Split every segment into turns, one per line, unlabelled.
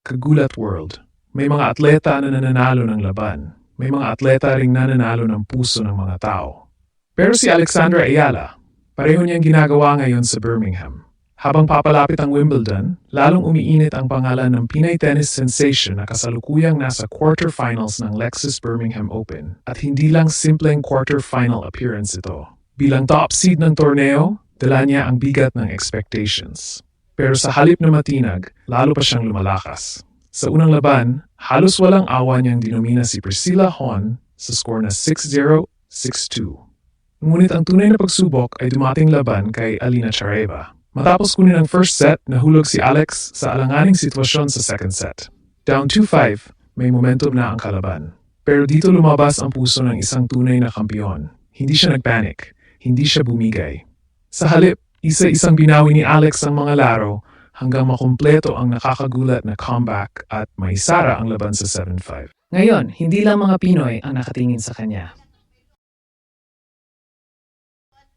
Kagulat World. May mga atleta na nananalo ng laban. May mga atleta ring nananalo ng puso ng mga tao. Pero si Alexandra Ayala, pareho niyang ginagawa ngayon sa Birmingham. Habang papalapit ang Wimbledon, lalong umiinit ang pangalan ng Pinay tennis sensation na kasalukuyang nasa quarterfinals ng Lexus Birmingham Open. At hindi lang simpleng quarterfinal appearance ito. Bilang top seed ng torneo, dala niya ang bigat ng expectations. Pero sa halip na matinag, lalo pa siyang lumalakas. Sa unang laban, halos walang awa niyang dinumina si Priscilla Hon sa score na 6-0, 6-2. Ngunit ang tunay na pagsubok ay dumating laban kay Alina Tsareva. Matapos kunin ang first set, nahulog si Alex sa alanganing sitwasyon sa second set. Down 2-5, may momentum na ang kalaban. Pero dito lumabas ang puso ng isang tunay na kampiyon. Hindi siya nagpanic, hindi siya bumigay. Sa halip, isa-isang binawi ni Alex ang mga laro hanggang makumpleto ang nakakagulat na comeback at maisara ang laban sa 7-5.
Ngayon, hindi lang mga Pinoy ang nakatingin sa kanya.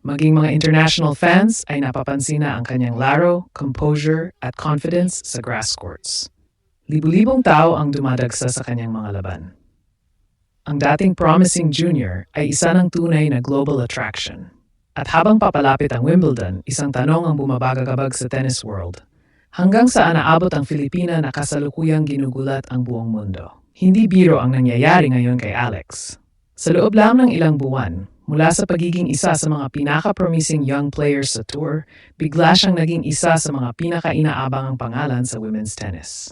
Maging mga international fans ay napapansin na ang kanyang laro, composure at confidence sa grass courts. Libu-libong tao ang dumadagsa sa kanyang mga laban. Ang dating promising junior ay isa ng tunay na global attraction. At habang papalapit ang Wimbledon, isang tanong ang bumabagabag sa tennis world. Hanggang saan naabot ang Filipina na kasalukuyang ginugulat ang buong mundo? Hindi biro ang nangyayari ngayon kay Alex. Sa loob lang ng ilang buwan, mula sa pagiging isa sa mga pinaka-promising young players sa tour, bigla siyang naging isa sa mga pinaka-inaabangang pangalan sa women's tennis.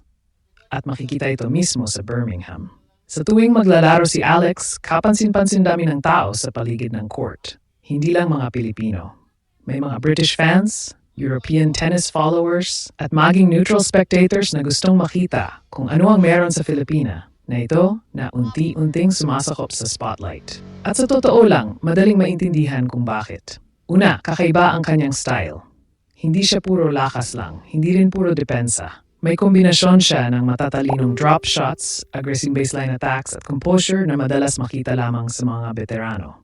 At makikita ito mismo sa Birmingham. Sa tuwing maglalaro si Alex, kapansin-pansin dami ng tao sa paligid ng court. Hindi lang mga Pilipino. May mga British fans, European tennis followers, at maging neutral spectators na gustong makita kung ano ang meron sa Filipina na ito na unti-unting sumasakop sa spotlight. At sa totoo lang, madaling maintindihan kung bakit. Una, kakaiba ang kanyang style. Hindi siya puro lakas lang, hindi rin puro depensa. May kombinasyon siya ng matatalinong drop shots, aggressive baseline attacks at composure na madalas makita lamang sa mga veterano.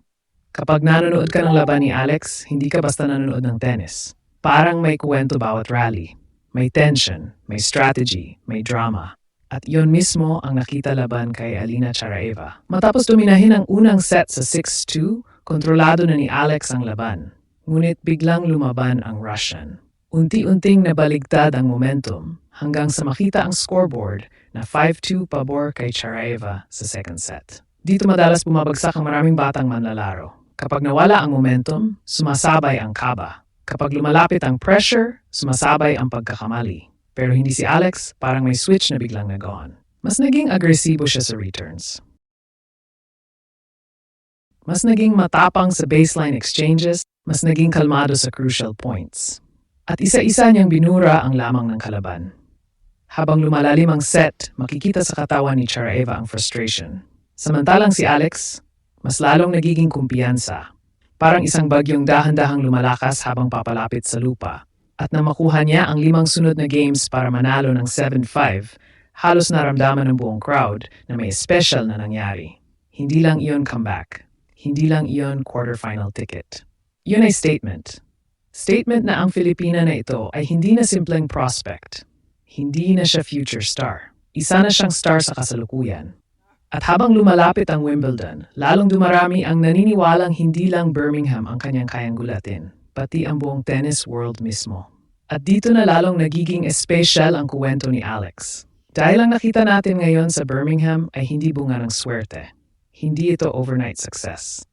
Kapag nanonood ka ng laban ni Alex, hindi ka basta nanonood ng tennis. Parang may kwento bawat rally. May tension, may strategy, may drama. At iyon mismo ang nakita laban kay Alina Tsareva. Matapos dominahin ang unang set sa 6-2, kontrolado na ni Alex ang laban. Ngunit biglang lumaban ang Russian. Unti-unting nabaligtad ang momentum hanggang sa makita ang scoreboard na 5-2 pabor kay Tsareva sa second set. Dito madalas bumabagsak ang maraming batang manlalaro. Kapag nawala ang momentum, sumasabay ang kaba. Kapag lumalapit ang pressure, sumasabay ang pagkakamali. Pero hindi si Alex, parang may switch na biglang nag-on. Mas naging agresibo siya sa returns. Mas naging matapang sa baseline exchanges, mas naging kalmado sa crucial points. At isa-isa niyang binura ang lamang ng kalaban. Habang lumalalim ang set, makikita sa katawan ni Tsareva ang frustration. Samantalang si Alex, mas lalong nagiging kumpiyansa. Parang isang bagyong dahan-dahang lumalakas habang papalapit sa lupa. At nang makuha niya ang 5 sunod na games para manalo ng 7-5, halos naramdaman ng buong crowd na may special na nangyari. Hindi lang iyon comeback. Hindi lang iyon quarterfinal ticket. Iyon ay statement. Statement na ang Filipina na ito ay hindi na simpleng prospect. Hindi na siya future star. Isa na siyang star sa kasalukuyan. At habang lumalapit ang Wimbledon, lalong dumarami ang naniniwalang hindi lang Birmingham ang kanyang kayang gulatin, pati ang buong tennis world mismo. At dito na lalong nagiging special ang kuwento ni Alex. Dahil ang nakita natin ngayon sa Birmingham ay hindi bunga ng swerte. Hindi ito overnight success.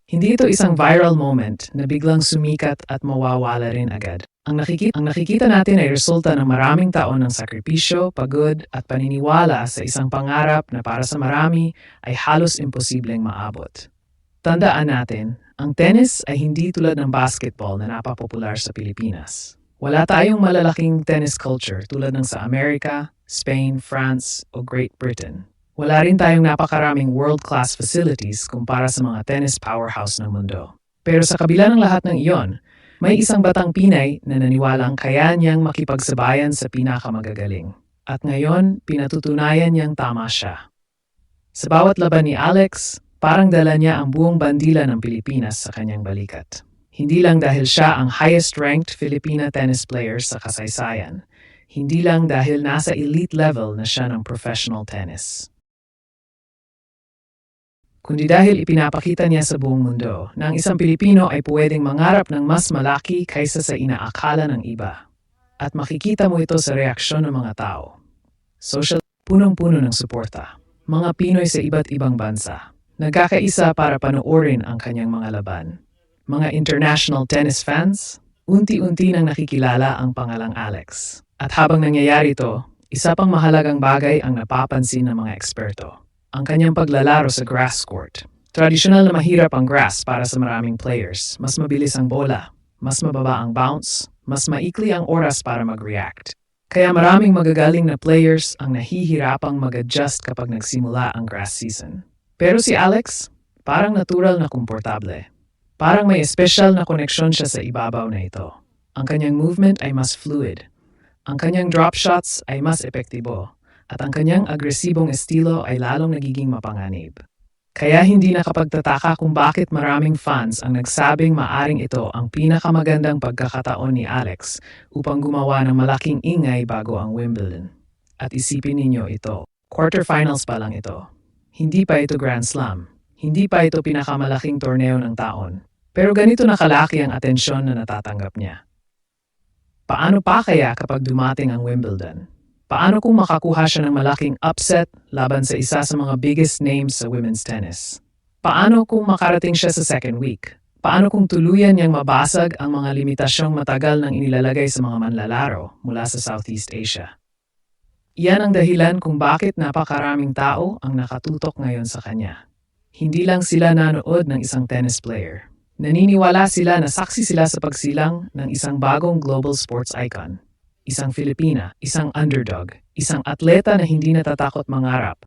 Hindi ito isang viral moment na biglang sumikat at mawawala rin agad. Ang nakikita natin ay resulta ng maraming taon ng sakripisyo, pagod at paniniwala sa isang pangarap na para sa marami ay halos imposibleng maabot. Tandaan natin, ang tennis ay hindi tulad ng basketball na napapopular sa Pilipinas. Wala tayong malalaking tennis culture tulad ng sa Amerika, Spain, France o Great Britain. Wala rin tayong napakaraming world-class facilities kumpara sa mga tennis powerhouse ng mundo. Pero sa kabila ng lahat ng iyon, may isang batang Pinay na naniwalang kaya niyang makipagsabayan sa pinakamagagaling. At ngayon, pinatutunayan niyang tama siya. Sa bawat laban ni Alex, parang dala niya ang buong bandila ng Pilipinas sa kanyang balikat. Hindi lang dahil siya ang highest-ranked Filipina tennis player sa kasaysayan. Hindi lang dahil nasa elite level na siya ng professional tennis, kundi dahil ipinapakita niya sa buong mundo na ang isang Pilipino ay pwedeng mangarap ng mas malaki kaysa sa inaakala ng iba. At makikita mo ito sa reaksyon ng mga tao. Social, punong-puno ng suporta. Mga Pinoy sa iba't ibang bansa, nagkakaisa para panoorin ang kanyang mga laban. Mga international tennis fans, unti-unti nang nakikilala ang pangalang Alex. At habang nangyayari ito, isa pang mahalagang bagay ang napapansin ng mga eksperto. Ang kanyang paglalaro sa grass court. Tradisyonal na mahirap ang grass para sa maraming players. Mas mabilis ang bola, mas mababa ang bounce, mas maikli ang oras para mag-react. Kaya maraming magagaling na players ang nahihirapang mag-adjust kapag nagsimula ang grass season. Pero si Alex, parang natural na komportable. Parang may espesyal na koneksyon siya sa ibabaw na ito. Ang kanyang movement ay mas fluid. Ang kanyang drop shots ay mas epektibo. At ang kanyang agresibong estilo ay lalong nagiging mapanganib. Kaya hindi nakapagtataka kung bakit maraming fans ang nagsabing maaring ito ang pinakamagandang pagkakataon ni Alex upang gumawa ng malaking ingay bago ang Wimbledon. At isipin ninyo ito, quarterfinals pa lang ito. Hindi pa ito Grand Slam. Hindi pa ito pinakamalaking torneo ng taon. Pero ganito na kalaki ang atensyon na natatanggap niya. Paano pa kaya kapag dumating ang Wimbledon? Paano kung makakuha siya ng malaking upset laban sa isa sa mga biggest names sa women's tennis? Paano kung makarating siya sa second week? Paano kung tuluyan niyang mabasag ang mga limitasyong matagal nang inilalagay sa mga manlalaro mula sa Southeast Asia? Iyan ang dahilan kung bakit napakaraming tao ang nakatutok ngayon sa kanya. Hindi lang sila nanood ng isang tennis player. Naniniwala sila na saksi sila sa pagsilang ng isang bagong global sports icon. Isang Filipina, isang underdog, isang atleta na hindi natatakot mangarap.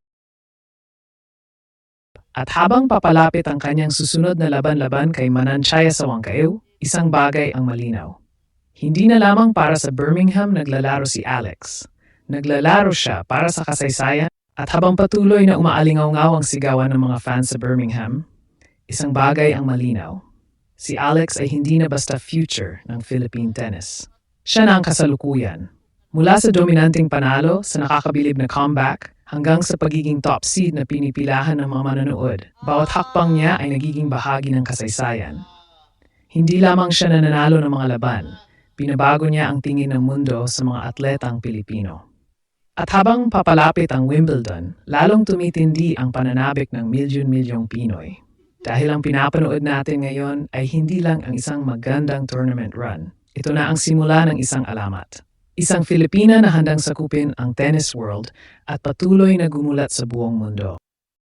At habang papalapit ang kanyang susunod na laban-laban kay Mananchaya sa Wangkaew, isang bagay ang malinaw. Hindi na lamang para sa Birmingham naglalaro si Alex. Naglalaro siya para sa kasaysayan at habang patuloy na umaalingaw-ngaw ang sigawan ng mga fans sa Birmingham, isang bagay ang malinaw. Si Alex ay hindi na basta future ng Philippine tennis. Siya na ang kasalukuyan. Mula sa dominanting panalo, sa nakakabilib na comeback, hanggang sa pagiging top seed na pinipilahan ng mga manonood, bawat hakbang niya ay nagiging bahagi ng kasaysayan. Hindi lamang siya nananalo ng mga laban, binabago niya ang tingin ng mundo sa mga atletang Pilipino. At habang papalapit ang Wimbledon, lalong tumitindi ang pananabik ng milyon-milyong Pinoy. Dahil ang pinapanood natin ngayon ay hindi lang ang isang magandang tournament run. Ito na ang simula ng isang alamat. Isang Filipina na handang sakupin ang tennis world at patuloy na gumulat sa buong mundo.